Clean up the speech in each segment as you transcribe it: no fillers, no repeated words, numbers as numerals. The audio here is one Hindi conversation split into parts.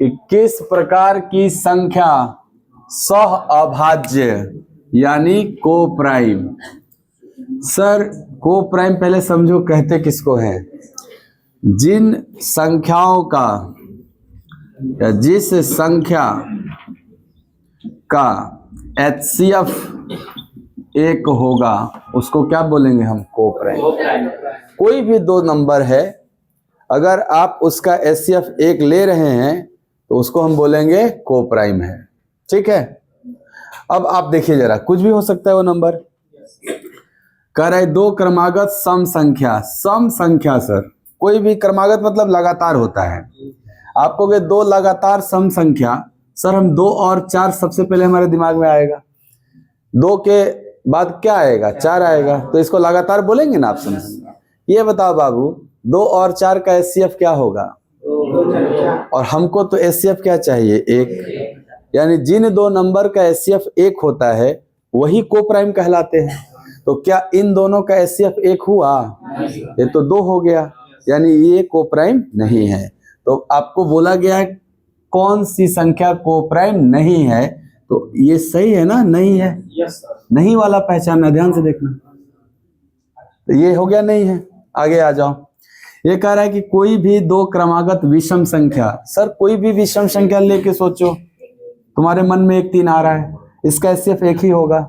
कि किस प्रकार की संख्या सह अभाज्य यानी को प्राइम। सर को प्राइम पहले समझो कहते किसको है? जिन संख्याओं का या जिस संख्या का HCF एक होगा उसको क्या बोलेंगे हम? को प्राइम। कोई भी दो नंबर है, अगर आप उसका HCF एक ले रहे हैं तो उसको हम बोलेंगे को प्राइम है। ठीक है, अब आप देखिए जरा, कुछ भी हो सकता है वो नंबर। कह रहे दो क्रमागत सम संख्या। सम संख्या सर कोई भी क्रमागत मतलब लगातार होता है। आपको के दो लगातार सम संख्या, सर हम 2 और 4 सबसे पहले हमारे दिमाग में आएगा। 2 के बाद क्या आएगा? 4 आएगा, तो इसको लगातार बोलेंगे ना आप समझ। ये बताओ बाबू, 2 और 4 का HCF क्या होगा? और हमको तो HCF क्या चाहिए? एक। यानी जिन दो नंबर का HCF एक होता है वही को प्राइम कहलाते हैं। तो क्या इन दोनों का HCF एक हुआ? ये तो 2 हो गया, यानी ये को प्राइम नहीं है। तो आपको बोला गया है कौन सी संख्या को प्राइम नहीं है, तो ये सही है ना? नहीं है। नहीं वाला पहचानना, ध्यान से देखना। तो ये हो गया नहीं है। आगे आ जाओ। ये कह रहा है कि कोई भी दो क्रमागत विषम संख्या। सर कोई भी विषम संख्या लेके सोचो, तुम्हारे मन में 1 3 आ रहा है, इसका HCF एक ही होगा।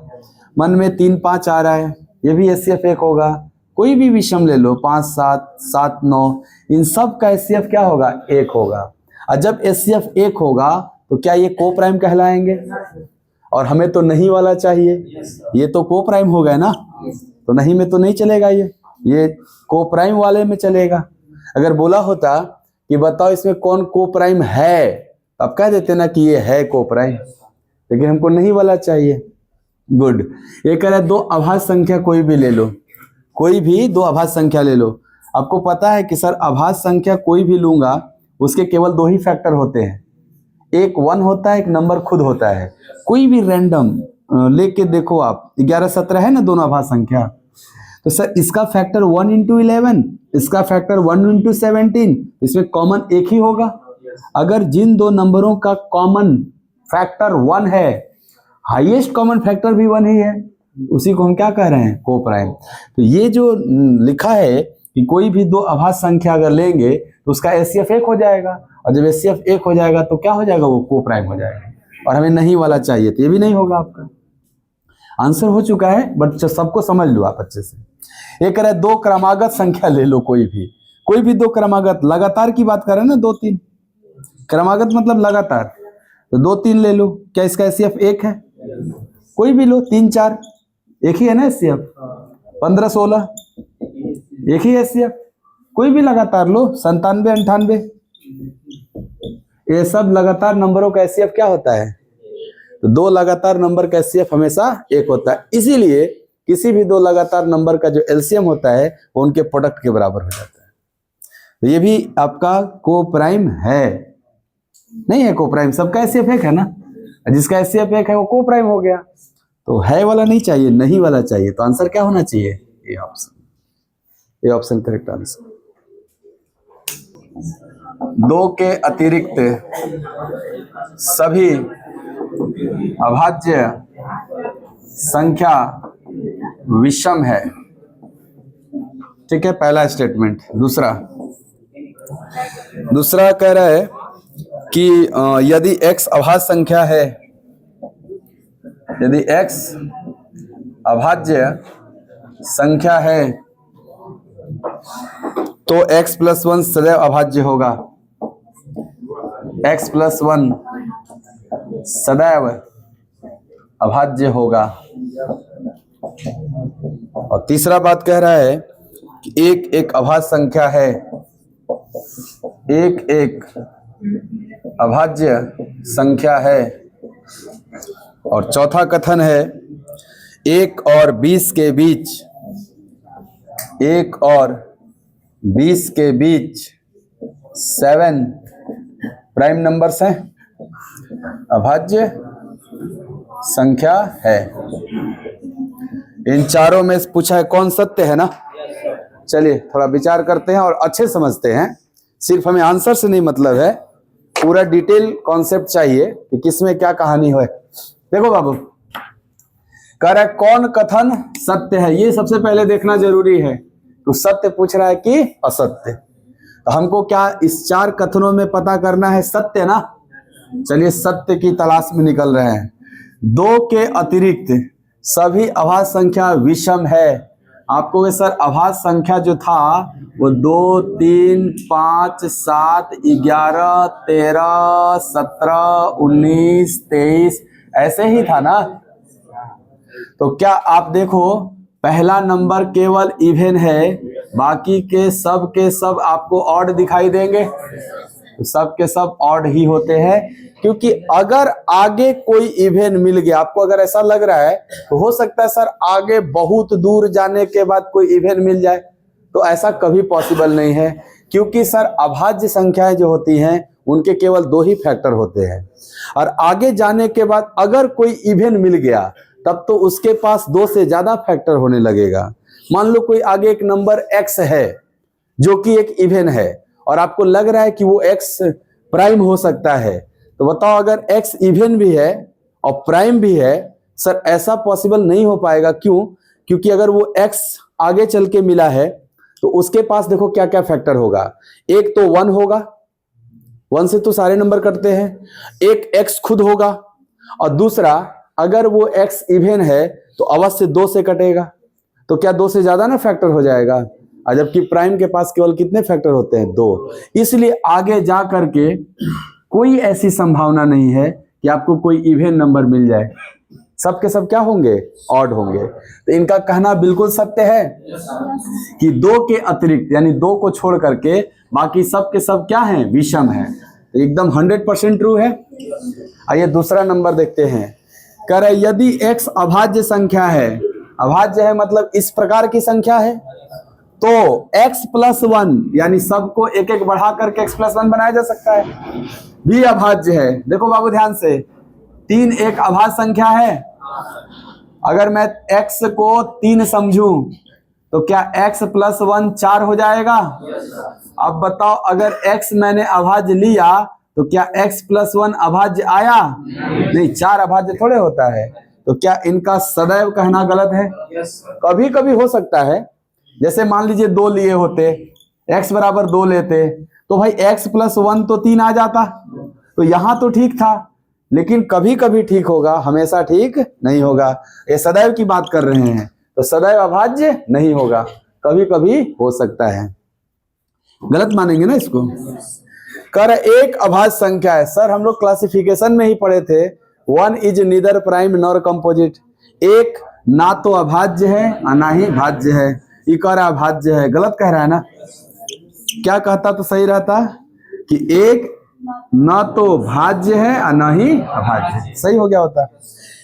मन में 3 5 आ रहा है, ये भी HCF एक होगा। कोई भी विषम ले लो, 5 7 7 9, इन सब का HCF क्या होगा? एक होगा। और जब HCF एक होगा तो क्या ये को प्राइम कहलाएंगे? और हमें तो नहीं वाला चाहिए, ये तो को प्राइम हो गया ना, तो नहीं में तो नहीं चलेगा, ये को प्राइम वाले में चलेगा। अगर बोला होता कि बताओ इसमें कौन को प्राइम है, अब कह देते ना कि ये है को प्राइम, लेकिन हमको नहीं वाला चाहिए। गुड। ये कह रहा है दो अभाज्य संख्या कोई भी ले लो, कोई भी दो अभाज्य संख्या ले लो। आपको पता है कि सर अभाज्य संख्या कोई भी लूंगा उसके केवल 2 ही फैक्टर होते हैं, एक 1 होता है, एक नंबर खुद होता है। कोई भी रैंडम लेके देखो आप, 11 17 है ना दोनों अभाज्य संख्या, तो सर इसका फैक्टर 1 × 11, इसका फैक्टर 1 × 17, इसमें कॉमन एक ही होगा। अगर जिन दो नंबरों का कॉमन फैक्टर 1 है, हाईएस्ट कॉमन फैक्टर भी 1 ही है, उसी को हम क्या कह रहे हैं? को प्राइम। तो ये जो लिखा है कि कोई भी दो अभाज्य संख्या अगर लेंगे तो उसका HCF एक हो जाएगा, और जब HCF एक हो जाएगा तो क्या हो जाएगा? वो को प्राइम हो जाएगा। और हमें नहीं वाला चाहिए तो ये भी नहीं होगा। आपका आंसर हो चुका है, बट सबको समझ लो आप अच्छे से। ये कह रहा है दो क्रमागत संख्या ले लो, कोई भी दो क्रमागत, लगातार की बात कर रहे हैं ना, 2 3 क्रमागत मतलब लगातार, तो 2 3 ले लो। क्या इसका HCF एक है? कोई भी लो, 3 4 एक ही है ना HCF, 15 16 एक ही HCF। कोई भी लगातार लो, 97 98, ये सब लगातार नंबरों का HCF क्या होता है? तो दो लगातार नंबर का HCF हमेशा एक होता है। इसीलिए किसी भी दो लगातार नंबर का जो LCM होता है वो उनके प्रोडक्ट के बराबर हो जाता है। तो ये भी आपका को प्राइम है। नहीं है को प्राइम? सबका HCF एक है ना, जिसका HCF एक है वो को प्राइम हो गया। तो है वाला नहीं चाहिए, नहीं वाला चाहिए। तो आंसर क्या होना चाहिए? ये ऑप्शन, ये ऑप्शन करेक्ट आंसर। 2 के अतिरिक्त सभी अभाज्य संख्या विषम है। ठीक है, पहला स्टेटमेंट। दूसरा कह रहा है कि यदि x अभाज्य संख्या है, यदि x अभाज्य संख्या है तो x + 1 सदैव अभाज्य होगा। x + 1 सदैव अभाज्य होगा। और तीसरा बात कह रहा है कि एक अभाज्य संख्या है, एक अभाज्य संख्या है। और चौथा कथन है 1 और 20 के बीच, 1 और 20 के बीच 7 प्राइम नंबर्स हैं, अभाज्य संख्या है। इन चारों में से पूछा है कौन सत्य है ना। चलिए थोड़ा विचार करते हैं और अच्छे समझते हैं। सिर्फ हमें आंसर से नहीं मतलब है, पूरा डिटेल कॉन्सेप्ट चाहिए कि किसमें क्या कहानी है। देखो बाबू, कह रहा है कौन कथन सत्य है, ये सबसे पहले देखना जरूरी है। तो सत्य पूछ रहा है कि असत्य। तो हमको क्या इस 4 कथनों में पता करना है? सत्य ना। चलिए सत्य की तलाश में निकल रहे हैं। 2 के अतिरिक्त सभी अभाज्य संख्या विषम है। आपको सर अभाज्य संख्या जो था वो 2, 3, 5, 7, 11, 13, 17, 19, 23 ऐसे ही था ना। तो क्या आप देखो पहला नंबर केवल इवन है, बाकी के सब आपको ऑड दिखाई देंगे। तो सब के सब ऑड ही होते हैं, क्योंकि अगर आगे कोई इवन मिल गया, आपको अगर ऐसा लग रहा है तो हो सकता है सर आगे बहुत दूर जाने के बाद कोई इवन मिल जाए, तो ऐसा कभी पॉसिबल नहीं है, क्योंकि सर अभाज्य संख्याएं जो होती हैं उनके केवल 2 ही फैक्टर होते हैं। और आगे जाने के बाद अगर कोई इवन मिल गया तब तो उसके पास 2 से ज्यादा फैक्टर होने लगेगा। मान लो कोई आगे एक नंबर x है जो कि एक इवन है, और आपको लग रहा है कि वो x प्राइम हो सकता है, तो बताओ अगर x इवन भी है और प्राइम भी है, सर ऐसा पॉसिबल नहीं हो पाएगा। क्यों? क्योंकि अगर वो x आगे चल के मिला है तो उसके पास देखो क्या क्या फैक्टर होगा। एक तो 1 होगा, 1 से तो सारे नंबर कटते हैं, एक x खुद होगा, और दूसरा अगर वो x इवन है तो अवश्य 2 से कटेगा, तो क्या 2 से ज्यादा ना फैक्टर हो जाएगा। और जबकि प्राइम के पास केवल कितने फैक्टर होते हैं? 2। इसलिए आगे जा करके कोई ऐसी संभावना नहीं है कि आपको कोई इवन नंबर मिल जाए। सब के सब क्या होंगे? ऑड होंगे। तो इनका कहना बिल्कुल सत्य है कि 2 के अतिरिक्त यानी 2 को छोड़ करके बाकी सब के सब क्या हैं? विषम है। एकदम 100% ट्रू है। आइए दूसरा नंबर देखते हैं। कह रहे यदि x अभाज्य संख्या है, अभाज्य है मतलब इस प्रकार की संख्या है, तो x+1 यानी सबको एक एक बढ़ा करके x+1 बनाया जा सकता है, भी अभाज्य है। देखो बाबू ध्यान से, 3 एक अभाज्य संख्या है। अगर मैं x को 3 समझूं तो क्या x+1 4 हो जाएगा? अब बताओ अगर x मैंने अभाज्य लिया तो क्या x+1 अभाज्य आया? नहीं, 4 अभाज्य थोड़े होता है। तो क्या इनका सदैव कहना गलत है? कभी कभी हो सकता है। जैसे मान लीजिए 2 लिए होते, x बराबर 2 लेते, तो भाई x+1 तो 3 आ जाता, तो यहां तो ठीक था। लेकिन कभी कभी ठीक होगा, हमेशा ठीक नहीं होगा। ये सदैव की बात कर रहे हैं, तो सदैव अभाज्य नहीं होगा, कभी कभी हो सकता है। गलत मानेंगे ना इसको। कर एक अभाज्य संख्या है। सर हम लोग क्लासिफिकेशन में ही पढ़े थे, 1 is neither prime nor composite. एक ना तो अभाज्य है और ना ही भाज्य है। ये कह रहा अभाज्य है, गलत कह रहा है ना। क्या कहता तो सही रहता कि एक ना तो भाज्य है और ना ही अभाज्य, सही हो गया होता।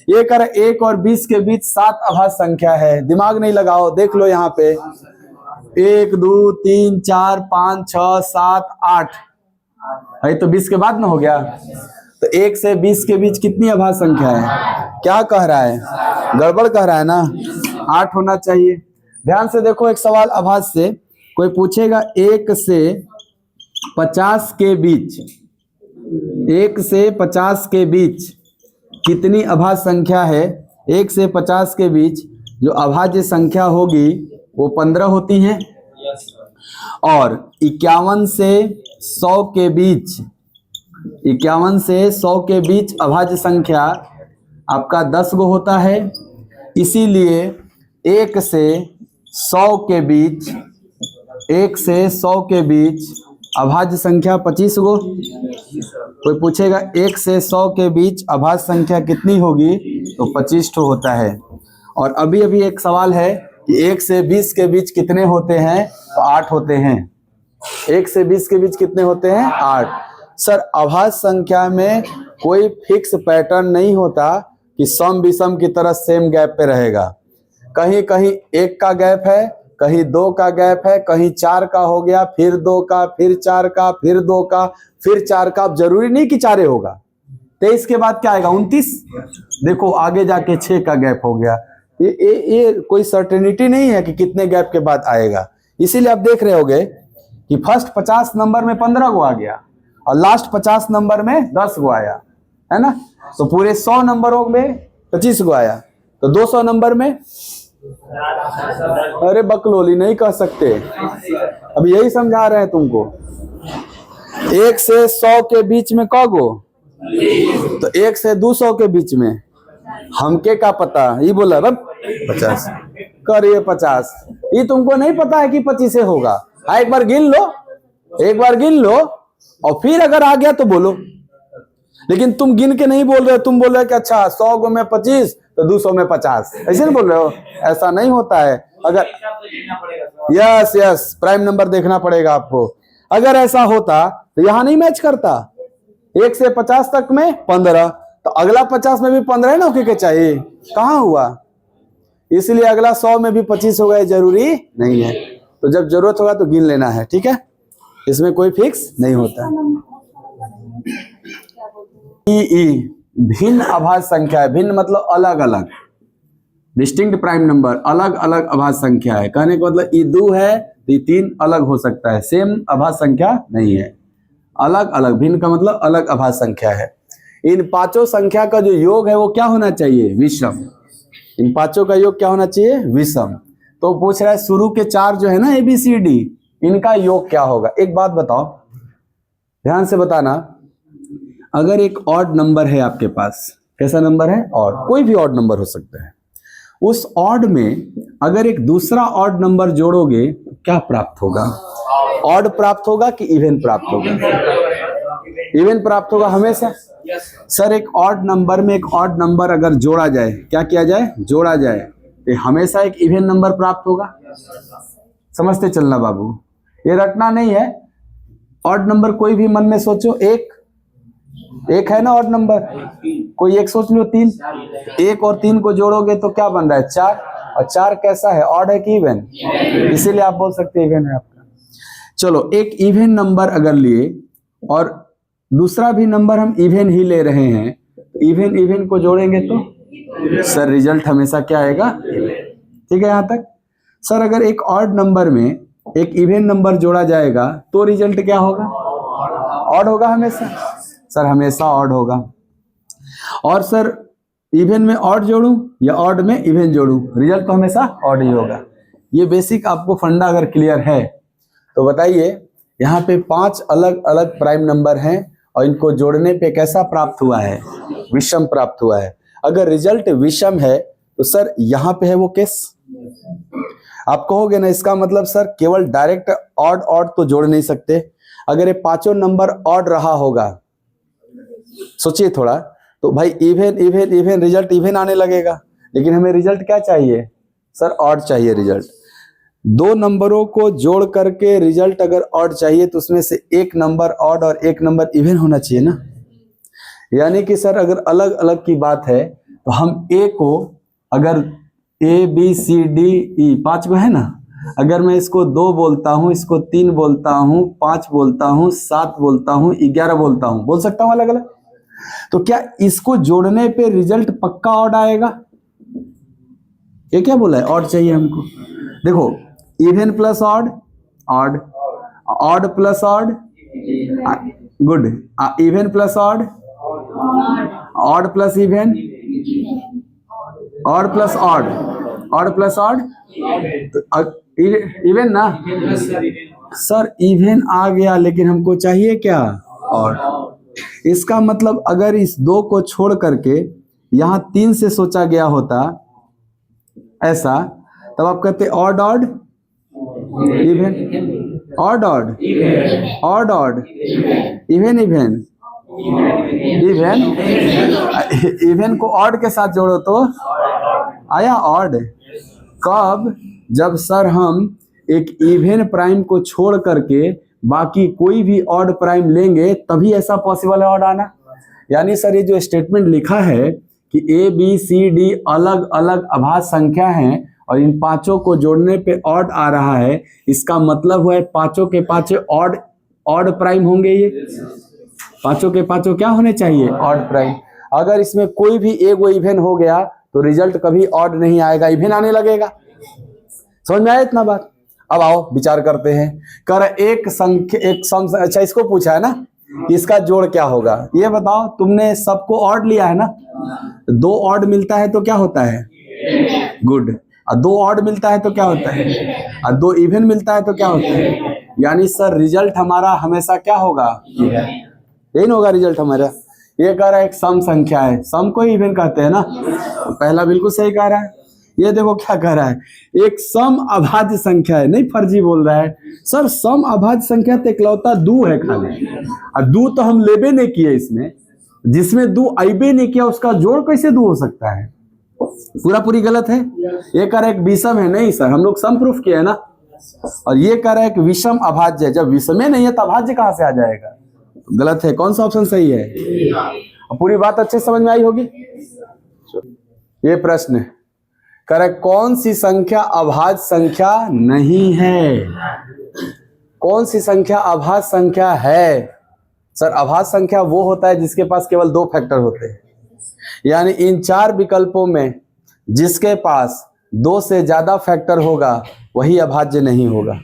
ये कह रहा 1 और 20 के बीच 7 अभाज्य संख्या है। दिमाग नहीं लगाओ, देख लो यहाँ पे 1, 2, 3, 4, 5, 6, 7, 8 है, तो 20 के बाद ना हो गया। तो 1 से 20 के बीच कितनी अभाज्य संख्या है? क्या कह रहा है? गड़बड़ कह रहा है ना, 8 होना चाहिए। ध्यान से देखो, एक सवाल अभाज्य से कोई पूछेगा 1 से 50 के बीच, 1 से 50 के बीच कितनी अभाज्य संख्या है? 1 से 50 के बीच जो अभाज्य संख्या होगी वो 15 होती है। और 51 से 100 के बीच, 51 से 100 के बीच अभाज्य संख्या आपका 10 गो होता है। इसीलिए 1 से 100 के बीच, 1 से 100 के बीच अभाज्य संख्या 25 गो। कोई पूछेगा 1 से 100 के बीच अभाज्य संख्या कितनी होगी, तो 25 ठो होता है। और अभी अभी एक सवाल है कि 1 से 20 के बीच कितने होते हैं, तो 8 होते हैं। 1 से 20 के बीच कितने होते हैं? 8। सर अभाज्य संख्या में कोई फिक्स पैटर्न नहीं होता कि सम विषम की तरह सेम गैप पे रहेगा। कहीं कहीं 1 का गैप है, कहीं 2 का गैप है, कहीं 4 का हो गया, फिर 2 का, फिर 4 का, फिर 2 का, फिर 4 का। अब जरूरी नहीं कि 4 होगा। 23 के बाद क्या आएगा? 29। देखो आगे जाके 6 का गैप हो गया। ये कोई सर्टेनिटी नहीं है कि कितने गैप के बाद आएगा। इसीलिए आप देख रहे होगे कि फर्स्ट 50 नंबर में 15 को आ गया, और लास्ट 50 नंबर में 10 गो आया, है ना। तो पूरे 100 नंबरों में 25 गो आया, तो 200 नंबर में, अरे बकलोली नहीं कह सकते, अब यही समझा रहे हैं तुमको। 1 से 100 के बीच में क गो, तो 1 से 200 के बीच में हमके का पता, ये बोला रब 50 करिए 50, ये तुमको नहीं पता है कि 25 से होगा। हाँ एक बार गिन लो, एक बार गिन लो और फिर अगर आ गया तो बोलो। लेकिन तुम गिन के नहीं बोल रहे हो, तुम बोल रहे हो कि अच्छा 100 गो में 25 तो 200 में 50, ऐसे नहीं बोल रहे हो। ऐसा नहीं होता है। अगर यस यस प्राइम नंबर देखना पड़ेगा आपको। अगर ऐसा होता तो यहां नहीं मैच करता। 1 से 50 तक में 15, तो अगला 50 में भी 15 ना होके चाहिए, कहां हुआ। इसलिए अगला 100 में भी 25 होगा, जरूरी नहीं है। तो जब जरूरत होगा तो गिन लेना है, ठीक है, इसमें कोई फिक्स नहीं होता। ई भिन्न अभाज्य संख्या है। भिन्न मतलब अलग अलग, डिस्टिंक्ट प्राइम नंबर, अलग अलग अभाज्य संख्या है। कहने का मतलब ई 2 है तो ये 3 अलग हो सकता है, सेम अभाज्य संख्या नहीं है। अलग अलग, भिन्न का मतलब अलग अभाज्य संख्या है। इन पांचों संख्या का जो योग है वो क्या होना चाहिए, विषम। इन पांचों का योग क्या होना चाहिए, विषम। तो पूछ रहा है शुरू के 4 जो है ना ABCD, इनका योग क्या होगा। एक बात बताओ, ध्यान से बताना, अगर एक ऑड नंबर है आपके पास, कैसा नंबर है, ऑड, कोई भी ऑड नंबर हो सकता है, उस ऑड में अगर एक दूसरा ऑड नंबर जोड़ोगे तो क्या प्राप्त होगा, ऑड प्राप्त होगा कि इवन प्राप्त होगा, इवन प्राप्त होगा हमेशा। सर एक ऑड नंबर में एक ऑड नंबर अगर जोड़ा जाए, क्या किया जाए, जोड़ा जाए, तो हमेशा एक इवन नंबर प्राप्त होगा। समझते चलना बाबू, ये रटना नहीं है। ऑड नंबर कोई भी मन में सोचो, एक है ना ऑड नंबर, कोई एक सोच लो, 3, 1 और 3 को जोड़ोगे तो क्या बन रहा है, 4, और 4 कैसा है, ऑड है कि इवन, इसीलिए आप बोल सकते हैं इवन है आपका। चलो एक इवन नंबर अगर लिए और दूसरा भी नंबर हम इवन ही ले रहे हैं, तो इवन इवन को जोड़ेंगे तो सर रिजल्ट हमेशा क्या आएगा, ठीक है यहां तक। सर अगर एक ऑड नंबर में एक इवन नंबर जोड़ा जाएगा तो रिजल्ट क्या होगा, ऑड होगा हमेशा। सर हमेशा ऑड होगा। और सर इवन में ऑड जोड़ूं या ऑड में इवन जोड़ूं, रिजल्ट तो हमेशा ऑड ही होगा। ये बेसिक आपको फंडा अगर क्लियर है तो बताइए, यहाँ पे 5 अलग अलग प्राइम नंबर हैं और इनको जोड़ने पे कैसा प्राप्त हुआ है, विषम प्राप्त हुआ है। अगर रिजल्ट विषम है तो सर यहाँ पे है वो केस। आप कहोगे ना इसका मतलब सर केवल डायरेक्ट ऑड ऑड तो जोड़ नहीं सकते। अगर ये पांचों नंबर ऑड रहा होगा, सोचिए थोड़ा, तो भाई even even even result even आने लगेगा। लेकिन हमें रिजल्ट क्या चाहिए सर, ऑड चाहिए रिजल्ट। 2 नंबरों को जोड़ करके रिजल्ट अगर ऑड चाहिए तो उसमें से एक नंबर ऑड और एक नंबर इवन होना चाहिए ना। यानी कि सर अगर अलग अलग की बात है तो हम ए को अगर ABCDE 5 को है ना, अगर मैं इसको 2 बोलता हूं, इसको 3 बोलता हूं, 5 बोलता हूं, 7 बोलता हूं, 11 बोलता हूं, बोल सकता हूं अलग अलग, तो क्या इसको जोड़ने पे रिजल्ट पक्का ऑड आएगा। ये क्या बोला है, ऑड चाहिए हमको। देखो even plus odd, odd, odd plus odd, good, even plus odd, odd plus even, odd plus odd, odd plus odd, even ना सर, इवन आ गया लेकिन हमको चाहिए क्या, ऑड। इसका मतलब अगर इस 2 को छोड़ करके यहां 3 से सोचा गया होता ऐसा, तब आप कहते odd odd even, odd odd, odd odd, even even, even even को ऑड के साथ जोड़ो तो आया ऑड। कब, जब सर हम एक इवन प्राइम को छोड़ करके बाकी कोई भी ऑड प्राइम लेंगे तभी ऐसा पॉसिबल है ऑड आना। यानी सर ये जो स्टेटमेंट लिखा है कि ABCD अलग अलग अभाज्य संख्या हैं और इन पांचों को जोड़ने पे ऑड आ रहा है, इसका मतलब हुआ है पांचों के पांचों ऑड, ऑड प्राइम होंगे। ये पांचों के पांचों क्या होने चाहिए, ऑड प्राइम। अगर इसमें कोई भी एक इवन हो गया तो रिजल्ट कभी ऑड नहीं आएगा, इवन आने लगेगा। समझ में आया इतना बात। अब आओ विचार करते हैं। कर एक संख्या, एक सम, अच्छा इसको पूछा है ना, इसका जोड़ क्या होगा ये बताओ। तुमने सबको ऑड लिया है ना, 2 ऑड मिलता है तो क्या होता है, गुड। और 2 ऑड मिलता है तो क्या होता है, और 2 इवन मिलता है तो क्या होता है। यानी सर रिजल्ट हमारा हमेशा क्या होगा, यही ना होगा रिजल्ट हमारा। ये कह रहा है एक सम संख्या है, सम को इवन कहते हैं ना, पहला बिल्कुल सही कह रहा है। ये देखो क्या कह रहा है, एक सम अभाज्य संख्या है, नहीं फर्जी बोल रहा है। सर सम अभाज्य संख्या तो इकलौता 2 है खाली, और 2 तो हम लेबे नहीं किए इसमें, जिसमें 2 आइबे नहीं किया उसका जोड़ कैसे 2 हो सकता है, पूरा पूरी गलत है। ये कह रहा है एक विषम है, नहीं सर हम लोग सम प्रूफ किया है ना। और ये कह रहा है कि विषम अभाज्य है, जब विषम नहीं है तो अभाज्य कहां से आ जाएगा, गलत है। कौन सा ऑप्शन सही है, पूरी बात अच्छे समझ में आई होगी। ये प्रश्न कह रहा है कौन सी संख्या अभाज्य संख्या नहीं है, कौन सी संख्या अभाज्य संख्या है। सर अभाज्य संख्या वो होता है जिसके पास केवल 2 फैक्टर होते हैं, यानी इन 4 विकल्पों में जिसके पास 2 से ज्यादा फैक्टर होगा वही अभाज्य नहीं होगा।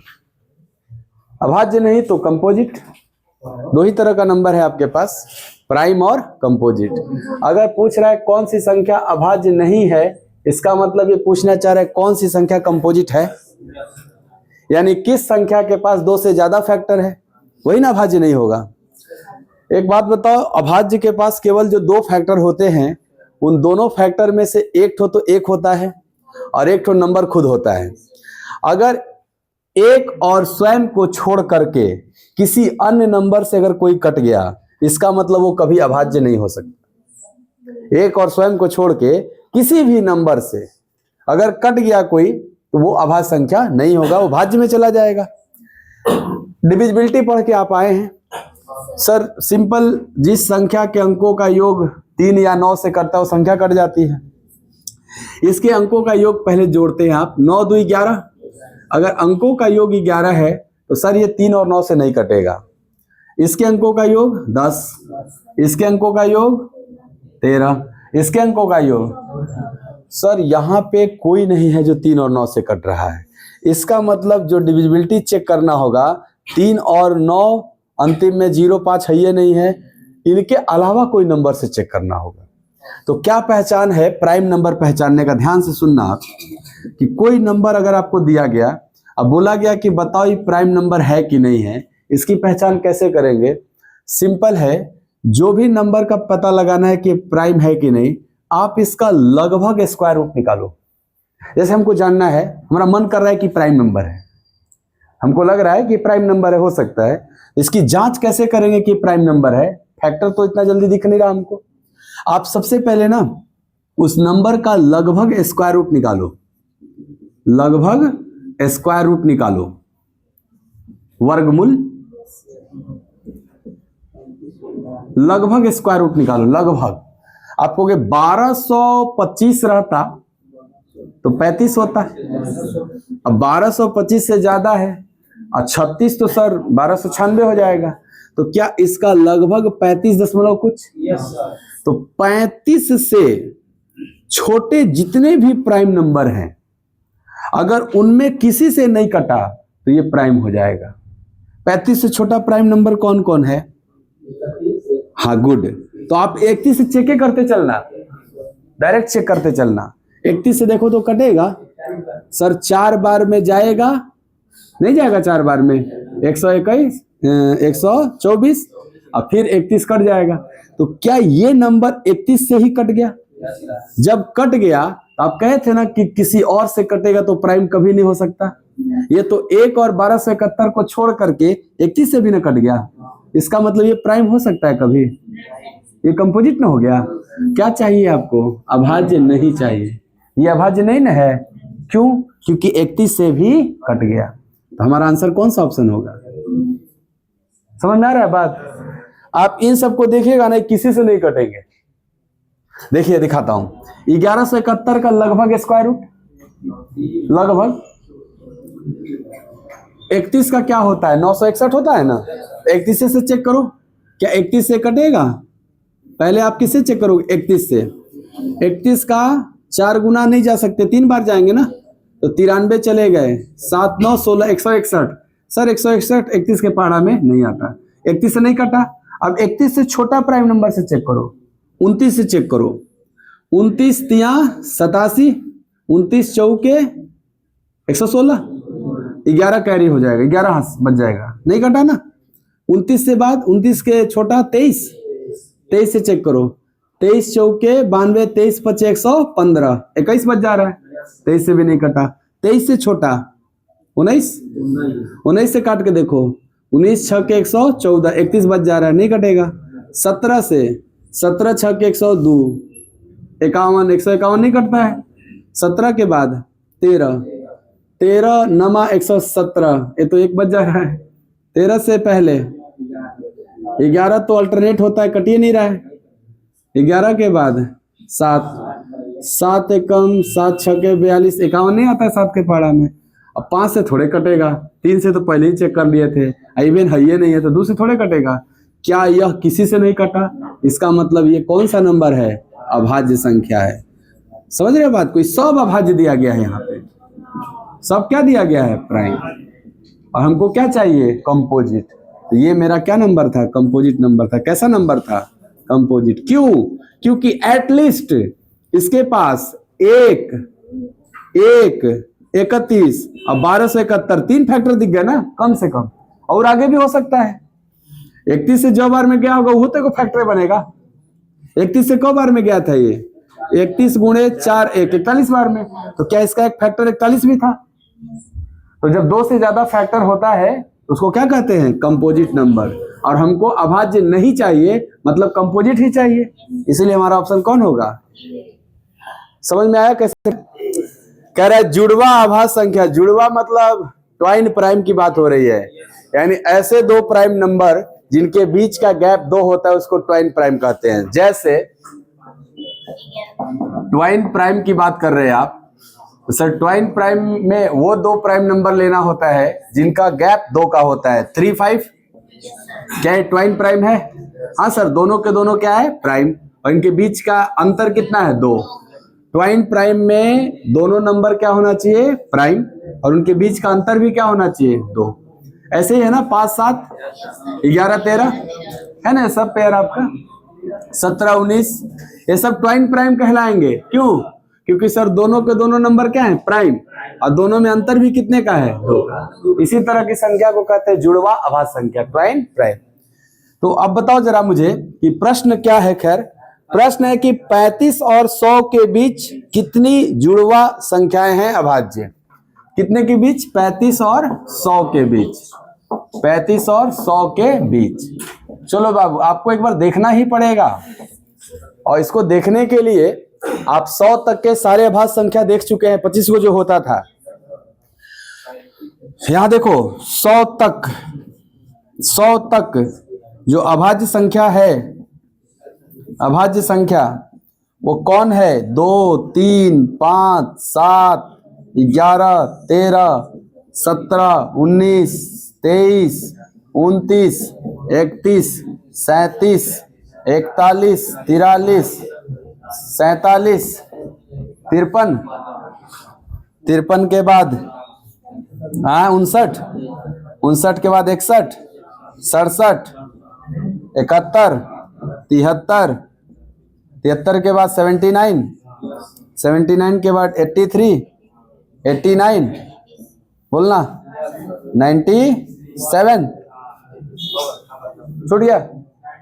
अभाज्य नहीं तो कंपोजिट, 2 ही तरह का नंबर है आपके पास, प्राइम और कंपोजिट। अगर पूछ रहा है कौन सी संख्या अभाज्य नहीं है, इसका मतलब ये पूछना चाह रहा है कौन सी संख्या कंपोजिट है, यानी किस संख्या के पास 2 से ज्यादा फैक्टर है, वही ना अभाज्य नहीं होगा। एक बात बताओ, अभाज्य के पास केवल जो 2 फैक्टर होते हैं, उन दोनों फैक्टर में से एक ठो तो 1 होता है और एक ठो नंबर खुद होता है। अगर 1 और स्वयं को छोड़ करके किसी अन्य नंबर से अगर कोई कट गया, इसका मतलब वो कभी अभाज्य नहीं हो सकता। 1 और स्वयं को छोड़ के किसी भी नंबर से अगर कट गया कोई, तो वो अभाज्य संख्या नहीं होगा, वो भाज्य में चला जाएगा। डिविजिबिलिटी पढ़ के आप आए हैं सर, सिंपल जिस संख्या के अंकों का योग 3 या 9 से करता है वो संख्या कट जाती है। इसके अंकों का योग पहले जोड़ते हैं आप, 9 2 11। अगर अंकों का योग 11 है तो सर ये 3 और 9 से नहीं कटेगा। इसके अंकों का योग 10, इसके अंकों का योग 13, इसके अंकों का योग। सर यहाँ पे कोई नहीं है जो 3 और 9 से कट रहा है। इसका मतलब जो डिविजिबिलिटी चेक करना होगा, 3 और 9 अंतिम में 0 5 है ये नहीं है, इनके अलावा कोई नंबर से चेक करना होगा। तो क्या पहचान है प्राइम नंबर पहचानने का, ध्यान से सुनना आप, कि कोई नंबर अगर आपको दिया गया, अब बोला गया कि बताओ ये प्राइम नंबर है कि नहीं है, इसकी पहचान कैसे करेंगे। सिंपल है, जो भी नंबर का पता लगाना है कि प्राइम है कि नहीं, आप इसका लगभग स्क्वायर रूट निकालो। जैसे हमको जानना है, हमारा मन कर रहा है कि प्राइम नंबर है, हमको लग रहा है कि प्राइम नंबर है, हो सकता है। इसकी जांच कैसे करेंगे कि प्राइम नंबर है, फैक्टर तो इतना जल्दी दिख नहीं रहा हमको। आप सबसे पहले ना उस नंबर का लगभग स्क्वायर रूट निकालो, लगभग स्क्वायर रूट निकालो, वर्गमूल लगभग स्क्वायर रूट निकालो। लगभग आपको 1225 रहता तो 35 होता है, अब 1225 से ज्यादा है और 36 तो सर 1296 हो जाएगा। तो क्या इसका लगभग 35 दशमलव कुछ, तो 35 से छोटे जितने भी प्राइम नंबर हैं, अगर उनमें किसी से नहीं कटा तो ये प्राइम हो जाएगा। 35 से छोटा प्राइम नंबर कौन कौन है, हाँ गुड। तो आप 31 से चेक करते चलना, डायरेक्ट चेक करते चलना। 31 से देखो तो कटेगा सर, 4 बार में जाएगा, नहीं जाएगा 4 बार में, 121 124 और फिर 31 कट जाएगा। तो क्या ये नंबर 31 से ही कट गया? जब कट गया तो आप कहे थे ना कि किसी और से कटेगा तो प्राइम कभी नहीं हो सकता। ये तो 1 और 1271 को छोड़ करके 31 से भी ना कट गया, इसका मतलब ये प्राइम हो सकता है कभी, ये कंपोजिट ना हो गया। क्या चाहिए आपको, अभाज्य नहीं चाहिए, ये अभाज्य नहीं ना है। क्यों? क्योंकि 31 से भी कट गया। तो हमारा आंसर कौन सा ऑप्शन होगा? समझ में आ रहा है बात? आप इन सबको देखिएगा नहीं, किसी से नहीं कटेंगे। देखिए दिखाता हूं, 1171 का लगभग स्क्वायर रूट, लगभग 31 का क्या होता है, 961 होता है ना। 31 से चेक करो, क्या 31 से कटेगा? पहले आप किससे चेक करोगे? 31 से। 31 का 4 गुना नहीं जा सकते, 3 बार जाएंगे ना, तो 93 चले गए, 7 9 16 161। सर 161 31 के पहाड़ा में नहीं आता, 31 से नहीं कटा। अब 31 से छोटा प्राइम नंबर से चेक करो, 29 से चेक करो। 29 तिया 87, 29 चौके 116, 11 कैरी हो जाएगा, 11 हाथ बच जाएगा, नहीं कटा ना। 29 से बाद 29 के छोटा 23, 23 से चेक करो। 23 चौके 92, 23 पचे 115, 21 बच जा रहा है, 23 से भी नहीं कटा। 23 से छोटा 19, 19 से काट के देखो, 19 छः के 114, 31 बच जा रहा है, नहीं कटेगा। 17 से 17 छः के 102, 51, 151 नहीं कटता है। 17 के बाद 13, 13 नमा 117, ये तो 1 बच जा रहा है। 13 से पहले 11 तो अल्टरनेट होता है, कटिए नहीं रहा है। 11 के बाद 7, 7 एकम 7 छः के 42, 51 नहीं आता है 7 के पारा में। अब 5 से थोड़े कटेगा, 3 से तो पहले ही चेक कर लिए थे, इवन है ये नहीं है तो 2 से थोड़े कटेगा। क्या यह किसी से नहीं कटा? इसका मतलब ये कौन सा नंबर है? अभाज्य संख्या है। समझ रहे हो बात? कोई सब अभाज्य दिया गया है यहाँ पे, सब क्या दिया गया है? प्राइम। और हमको क्या चाहिए? कंपोजिट। तो ये मेरा क्या नंबर था? कंपोजिट नंबर था। कैसा नंबर था? कंपोजिट। क्यों? क्योंकि एटलीस्ट इसके पास 1, 31 और 1271 3 फैक्टर दिख गया ना, कम से कम। और आगे भी हो सकता है। 31 से जो बार में गया होगा वो तो फैक्टर बनेगा। 31 से कब बार में गया था ये? 31 गुणे 4 41 बार में। तो क्या इसका एक फैक्टर 41 भी था? तो जब 2 से ज्यादा फैक्टर होता है उसको क्या कहते हैं? Composite number. और हमको अभाज्य नहीं चाहिए, मतलब कंपोजिट ही चाहिए, इसलिए हमारा ऑप्शन कौन होगा? समझ में आया कैसे? कह रहा है जुड़वा अभाज्य संख्या। जुड़वा मतलब ट्वाइन प्राइम की बात हो रही है, यानी ऐसे 2 प्राइम नंबर जिनके बीच का गैप 2 होता है उसको ट्वाइन प्राइम कहते हैं। जैसे ट्वाइन प्राइम की बात कर रहे हैं आप, तो सर ट्वाइन प्राइम में वो 2 प्राइम नंबर लेना होता है जिनका गैप 2 का होता है। 3, 5 क्या है? ट्वाइन प्राइम है। हाँ सर, दोनों के दोनों क्या है? प्राइम। और इनके बीच का अंतर कितना है? 2। ट्वाइन प्राइम में दोनों नंबर क्या होना चाहिए? प्राइम। और उनके बीच का अंतर भी क्या होना चाहिए? 2। ऐसे ही है ना, 5, 7, 11, 13 है ना, सब पेयर आपका 17, 19 ये सब ट्वाइन प्राइम कहलाएंगे। क्यों? क्योंकि सर दोनों के दोनों नंबर क्या है? प्राइम। और दोनों में अंतर भी कितने का है? 2 का। इसी तरह की संख्या को कहते हैं जुड़वा अभाज्य संख्या, ट्वाइन प्राइम। तो अब बताओ जरा मुझे कि प्रश्न क्या है। खैर प्रश्न है कि 35 और 100 के बीच कितनी जुड़वा संख्याएं हैं अभाज्य? कितने के बीच? 35 और 100 के बीच। 35 और 100 के बीच। चलो बाबू, आपको एक बार देखना ही पड़ेगा, और इसको देखने के लिए आप 100 तक के सारे अभाज्य संख्या देख चुके हैं, 25 को जो होता था। यहां देखो 100 तक जो अभाज्य संख्या है, अभाज्य संख्या वो कौन है? 2, 3, 5, 7, 11, 13, 17, 19, 23, 29, 31, 37, 41, 43, 47, 53, 53 के बाद 59, 59 के बाद 61, 67, 71, 73, 73 के बाद 79, 79 के बाद 83, 89 बोलना 97 छूट गया।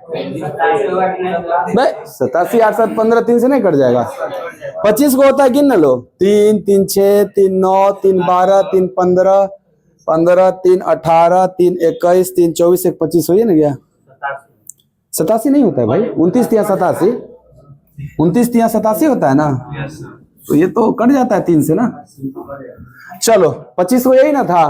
87, 88, 15 3 से नहीं कट जाएगा। 25 को होता है, गिन ना लो। 3, 3, 6, 3, 9, 3, 12, 3, 15, 15, 3, 18, 3, 21, 3, 24, 1, 25 हो ना गया। 87 नहीं होता है भाई, 29 या 87, 29 या 87 होता है ना। तो ये तो कट जाता है 3 से ना। चलो 25 को यही ना था।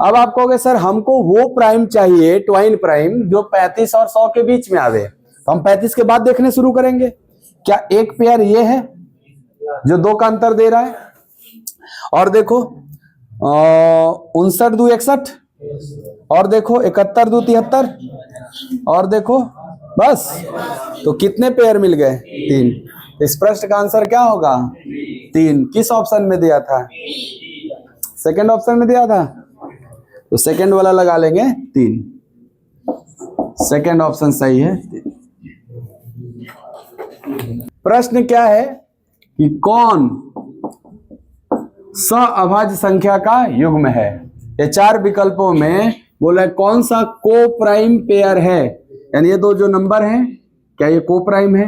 अब आप कहोगे सर हमको वो प्राइम चाहिए, ट्वाइन प्राइम, जो 35 और 100 के बीच में आवे। तो हम 35 के बाद देखने शुरू करेंगे। क्या एक पेयर ये है जो 2 का अंतर दे रहा है? और देखो 59 2 61, और देखो 71 2 73, और देखो बस। तो कितने पेयर मिल गए? 3। इस प्रश्न का आंसर क्या होगा? 3। किस ऑप्शन में दिया था? सेकंड ऑप्शन में दिया था, तो सेकंड वाला लगा लेंगे 3। सेकेंड ऑप्शन सही है। प्रश्न क्या है कि कौन सअभाज्य संख्या का युग्म है। ये चार विकल्पों में बोला है कौन सा को प्राइम पेयर है, यानी ये दो जो नंबर हैं क्या ये को प्राइम है,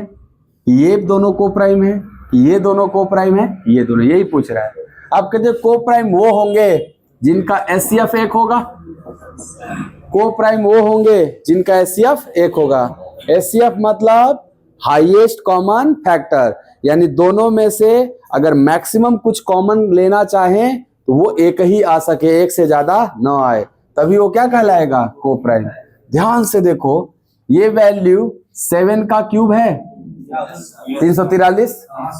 ये दोनों को प्राइम है, ये दोनों को प्राइम है, ये दोनों, यही पूछ रहा है। आप कहते हैं को प्राइम वो होंगे जिनका एचसीएफ 1 होगा, को प्राइम वो होंगे जिनका एचसीएफ 1 होगा। एचसीएफ मतलब हाईएस्ट कॉमन फैक्टर, यानी दोनों में से अगर मैक्सिमम कुछ कॉमन लेना चाहें तो वो एक ही आ सके, एक से ज्यादा ना आए, तभी वो क्या कहलाएगा को प्राइम। ध्यान से देखो ये वैल्यू 7 का क्यूब है 343।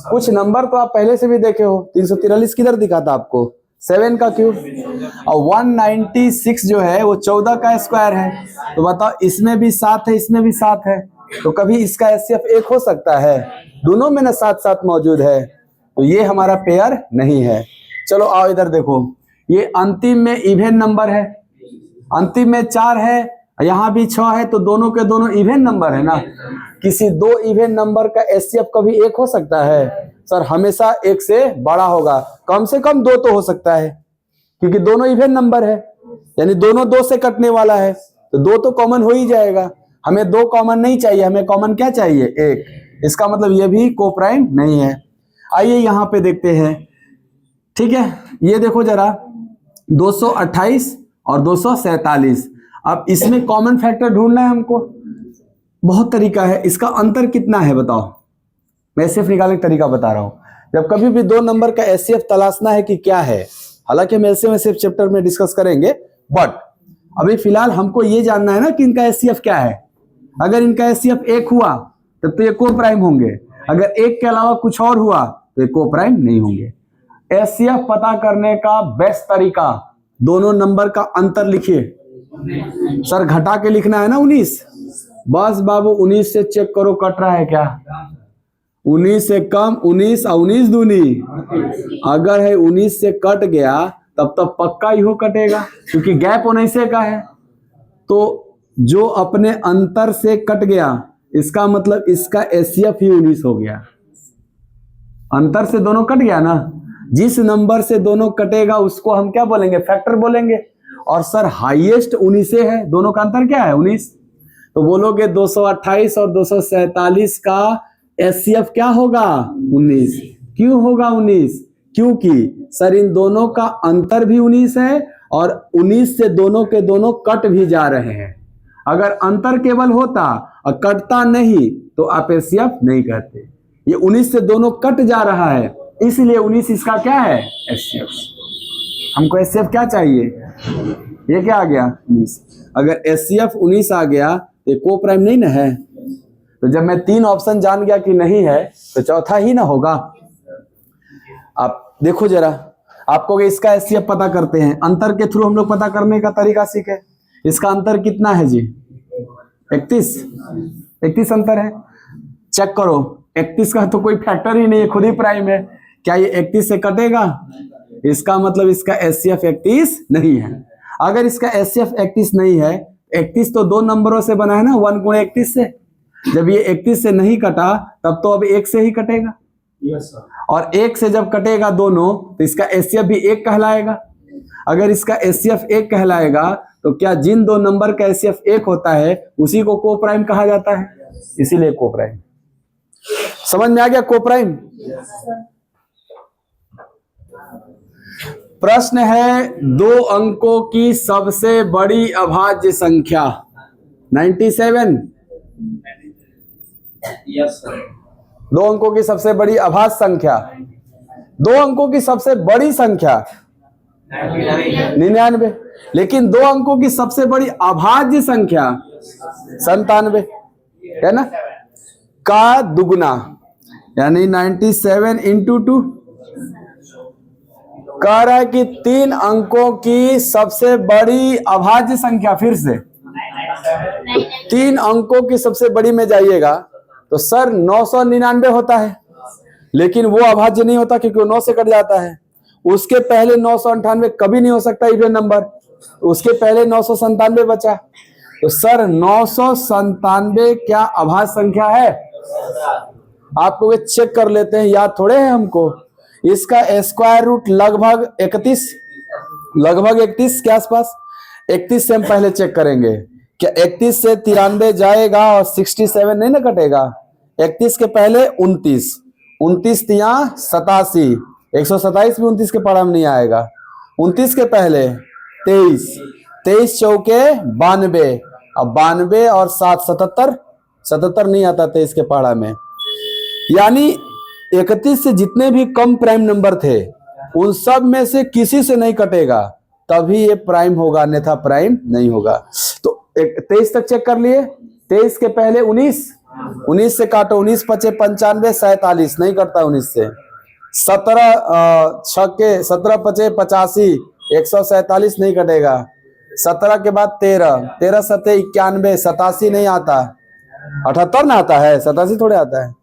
कुछ नंबर तो आप पहले से भी देखे हो, 343 किधर दिखा था आपको, 7 का क्यूब। और 196 जो है वो 14 का स्क्वायर है। तो बताओ इसमें भी 7 है, इसमें भी 7 है, तो कभी इसका एचसीएफ 1 हो सकता है, दोनों में ना 7 मौजूद है, तो ये हमारा पेयर नहीं है। चलो आओ इधर देखो, ये अंतिम में इवन नंबर है, अंतिम में 4 है, यहाँ भी 6 है, तो दोनों के दोनों इवन नंबर है ना। किसी दो इवन नंबर का एचसीएफ कभी 1 हो सकता है सर, हमेशा 1 से बड़ा होगा, कम से कम 2 तो हो सकता है, क्योंकि दोनों इवन नंबर है, यानी दोनों 2 से कटने वाला है, तो 2 तो कॉमन हो ही जाएगा। हमें 2 कॉमन नहीं चाहिए, हमें कॉमन क्या चाहिए 1। इसका मतलब ये भी को प्राइम नहीं है। आइए यहाँ पे देखते हैं, ठीक है, ये देखो जरा 228 और 247। अब इसमें कॉमन फैक्टर ढूंढना है हमको, बहुत तरीका है, इसका अंतर कितना है बताओ। मैं एचसीएफ निकालने का तरीका बता रहा हूं। जब कभी भी दो नंबर का एचसीएफ तलाशना है कि क्या है, हालांकि हम एचसीएफ चैप्टर में डिस्कस करेंगे, बट अभी फिलहाल हमको ये जानना है ना कि इनका एचसीएफ क्या है। अगर इनका एचसीएफ 1 हुआ तब तो ये को प्राइम होंगे, अगर 1 के अलावा कुछ और हुआ तो ये को प्राइम नहीं होंगे। एचसीएफ पता करने का बेस्ट तरीका, दोनों नंबर का अंतर लिखिए। सर घटा के लिखना है ना 19, बस बाबू 19 से चेक करो कट रहा है क्या, 19 से कम 19 और 19 दूनी, अगर है 19 से कट गया तब तक पक्का ही हो कटेगा, क्योंकि गैप 19 का है। तो जो अपने अंतर से कट गया इसका मतलब इसका एचसीएफ ही 19 हो गया। अंतर से दोनों कट गया ना, जिस नंबर से दोनों कटेगा उसको हम क्या बोलेंगे, फैक्टर बोलेंगे। और सर हाईएस्ट 19 है, दोनों का अंतर क्या है 19, तो बोलोगे 228 और 247 का एचसीएफ क्या होगा 19। क्यों होगा 19, क्योंकि सर इन दोनों का अंतर भी 19 है और 19 से दोनों के दोनों कट भी जा रहे हैं। अगर अंतर केवल होता और कटता नहीं तो आप एचसीएफ नहीं कहते। ये 19 से दोनों कट जा रहा है, इसलिए 19 इसका क्या है एचसीएफ। हमको एचसीएफ क्या चाहिए, ये क्या आ गया 19। अगर एचसीएफ 19 आ गया तो को प्राइम नहीं ना है, तो जब मैं 3 ऑप्शन जान गया कि नहीं है तो चौथा ही ना होगा। आप देखो जरा, आपको इसका एचसीएफ पता करते हैं, अंतर के थ्रू हम लोग पता करने का तरीका सीखे। इसका अंतर कितना है जी 31 अंतर है। चेक करो 31 का तो कोई फैक्टर ही नहीं है, खुद ही प्राइम है। क्या ये 31 से कटेगा, इसका मतलब इसका एचसीएफ 31 नहीं है। अगर इसका एचसीएफ 31 नहीं है, 31 तो 2 नंबरों से बना है ना, 1 गुणे 31 से। जब ये 31 से नहीं कटा तब तो अब 1 से ही कटेगा। Yes sir. और 1 से जब कटेगा दोनों तो इसका एचसीएफ भी 1 कहलाएगा। अगर इसका एचसीएफ 1 कहलाएगा तो क्या जिन दो नंबर का एचसीएफ 1 होता है उसी को को प्राइम कहा जाता है, इसीलिए को प्राइम। समझ में आ गया को प्राइम। प्रश्न है 2 अंकों की सबसे बड़ी अभाज्य संख्या 97। Yes sir. 2 अंकों की सबसे बड़ी अभाज्य संख्या, 2 अंकों की सबसे बड़ी संख्या 99, लेकिन 2 अंकों की सबसे बड़ी अभाज्य संख्या 97 है ना, का दुगुना, यानी 97 इंटू 2। कह रहा है कि 3 अंकों की सबसे बड़ी अभाज्य संख्या, फिर से 3 अंकों की सबसे बड़ी में जाइएगा तो सर 999 होता है, लेकिन वो अभाज्य नहीं होता क्योंकि वो 9 से कट जाता है। उसके पहले 998 कभी नहीं हो सकता इवन नंबर, उसके पहले 997 बचा। तो सर 997 क्या अभाज्य संख्या है? आपको वे चेक कर लेते हैं, याद थोड़े है हमको। इसका स्क्वायर रूट लगभग 31 के आसपास। 31 से हम पहले चेक करेंगे, क्या 31 से 93 जाएगा और 67 नहीं ना कटेगा? 31 के पहले 29, 29 तिया 87, 127 भी 29 के पढ़ा में नहीं आएगा। 29 के पहले 23, 23 चौके 92, अब 92 और 7 77, 77 नहीं आता 23 के पढ़ा में। यानी 31 से जितने भी कम प्राइम नंबर थे उन सब में से किसी से नहीं कटेगा, तभी ये प्राइम होगा, अन्यथा प्राइम नहीं होगा। तो 23 तक चेक कर लिए। 23 के पहले 19, 19 से काटो, 19 पचे 95, 47 नहीं कटता 19 से। 17 छक्के 17 पचे 85, 147 नहीं कटेगा। 17 के बाद 13, 13 सते 91, 87 नहीं आता, 78 ना आता है, 87 थोड़े आता है।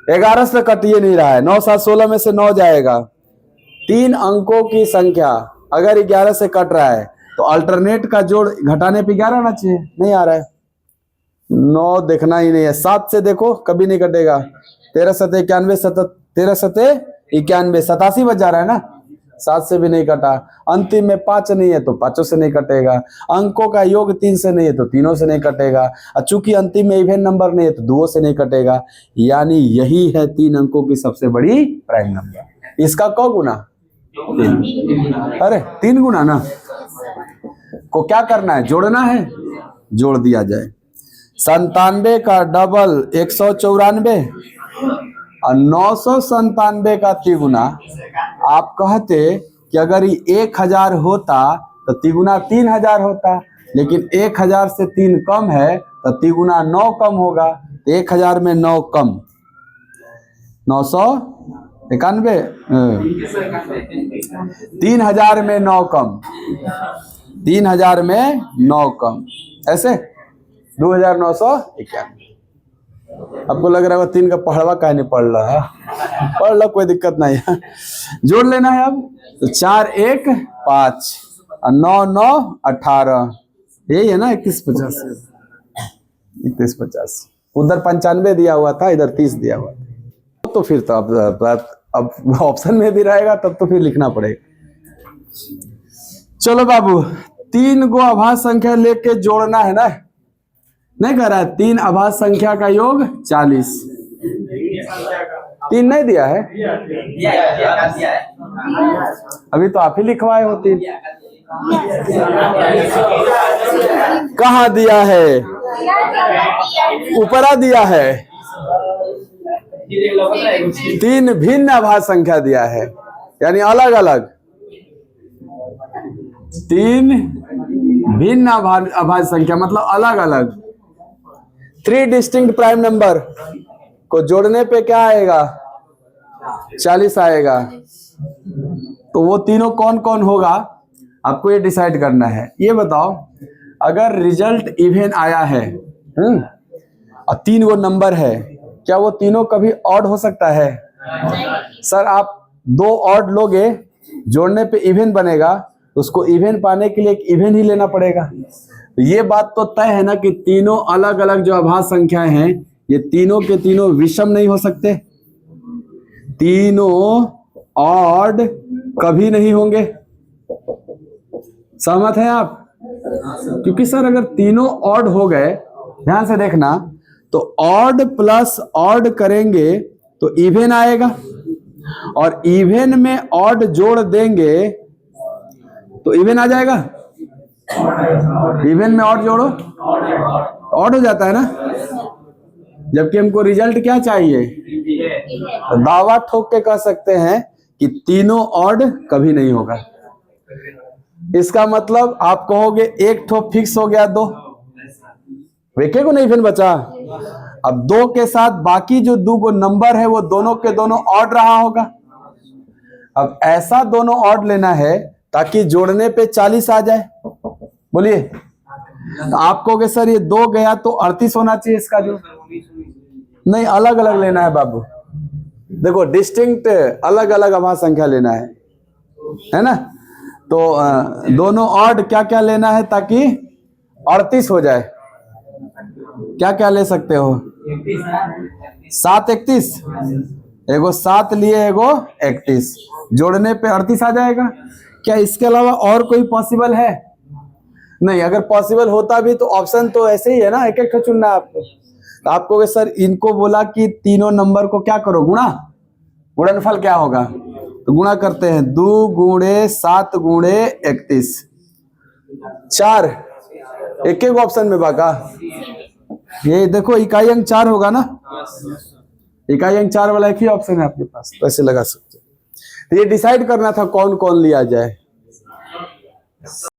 11 से कटिए नहीं रहा है, 9 7 16 में से 9 जाएगा। 3 अंकों की संख्या अगर 11 से कट रहा है तो अल्टरनेट का जोड़ घटाने पे 11 आना चाहिए, नहीं आ रहा है। 9 देखना ही नहीं है। 7 से देखो कभी नहीं कटेगा। 13 सते 91, 13 सते 91, 87 बच जा रहा है ना। 7 से भी नहीं कटा। अंतिम में 5 नहीं है तो 5 से नहीं कटेगा। अंकों का योग 3 से नहीं है तो 3 से नहीं कटेगा। चूंकि अंतिम में इवन नंबर नहीं है तो 2 से नहीं कटेगा। यानी यही है 3 अंकों की सबसे बड़ी प्राइम नंबर। इसका कौ गुना? 3। अरे 3 गुना ना। को क्या करना है? जोड़ना है, जोड़ दिया जाए। 97 का डबल 194 और 997 का तिगुना। आप कहते कि अगर ये 1000 होता तो तिगुना 3000 होता, लेकिन 1000 से 3 कम है तो तिगुना 9 कम होगा। 1000 में 9 कम 991, 3000 में 9 कम, 3000 में 9 कम, ऐसे 2991। आपको लग रहा है 3 का पढ़वा काहे नहीं पढ़ रहा है? पढ़ लो, कोई दिक्कत नहीं है। जोड़ लेना है अब। तो 4 1 5 और 9 9 18, यही है ना 31 85। 31 85 उधर 95 दिया हुआ था, इधर 30 दिया हुआ था। तो फिर तो अब ऑप्शन में भी रहेगा, तब तो फिर लिखना पड़ेगा। चलो बाबू, 3 गो अभाज्य संख्या लेके जोड़ना है ना। नहीं कह रहा है 3 अभाज्य संख्या का योग 40। 3 नहीं दिया है अभी, तो आप ही लिखवाए हो 3। कहाँ दिया है? ऊपरा दिया है। 3 भिन्न अभाज्य संख्या दिया है, यानी अलग अलग 3 भिन्न अभाज्य संख्या, मतलब अलग अलग 3 डिस्टिंक्ट प्राइम नंबर को जोड़ने पे क्या आएगा? 40 आएगा। तो वो तीनों कौन कौन होगा आपको ये डिसाइड करना है। ये बताओ, अगर रिजल्ट इवन आया है और 3 गो नंबर है, क्या वो तीनों कभी ऑड हो सकता है? सर आप 2 ऑड लोगे, जोड़ने पे इवन बनेगा, उसको इवन पाने के लिए एक इवन ही लेना पड़ेगा। ये बात तो तय है ना कि तीनों अलग अलग जो अभाज्य संख्याएं हैं, ये तीनों के तीनों विषम नहीं हो सकते, तीनों ऑड कभी नहीं होंगे। सहमत हैं आप? क्योंकि सर अगर तीनों ऑड हो गए, ध्यान से देखना, तो ऑड प्लस ऑड करेंगे तो इवन आएगा, और इवन में ऑड जोड़ देंगे तो इवन आ जाएगा। इवन में ऑड जोड़ो, ऑड हो जाता है ना। जबकि हमको रिजल्ट क्या चाहिए? तो दावा ठोक के कह सकते हैं कि तीनों ऑड कभी नहीं होगा। इसका मतलब आप कहोगे एक ठो फिक्स हो गया, 2 वेके को नहीं इवन बचा। अब 2 के साथ बाकी जो 2 गो नंबर है वो दोनों के दोनों ऑड रहा होगा। अब ऐसा दोनों ऑड लेना है ताकि जोड़ने पे 40 आ जाए। बोलिए, तो आप कहोगे सर ये 2 गया तो 38 होना चाहिए इसका जो। नहीं, अलग अलग लेना है बाबू। देखो डिस्टिंक्ट अलग अलग अभाज्य संख्या लेना है ना। तो दोनों ऑड क्या क्या लेना है ताकि 38 हो जाए, क्या क्या ले सकते हो? 7 31, एगो 7 लिए, एगो 31, जोड़ने पे 38 आ जाएगा। क्या इसके अलावा और कोई पॉसिबल है? नहीं। अगर पॉसिबल होता भी तो ऑप्शन तो ऐसे ही है ना, एक एक चुनना है आपको। तो आपको सर इनको बोला कि तीनों नंबर को क्या करो, गुणा, गुणनफल क्या होगा? तो गुणा करते हैं, 2 गुणे 7 गुणे 31, 4, एक एक ऑप्शन में बाका। ये देखो इकाई अंक 4 होगा ना, इकाई अंक 4 वाला एक ही ऑप्शन है आपके पास, तो ऐसे लगा सकते हो। तो ये डिसाइड करना था कौन कौन लिया जाए।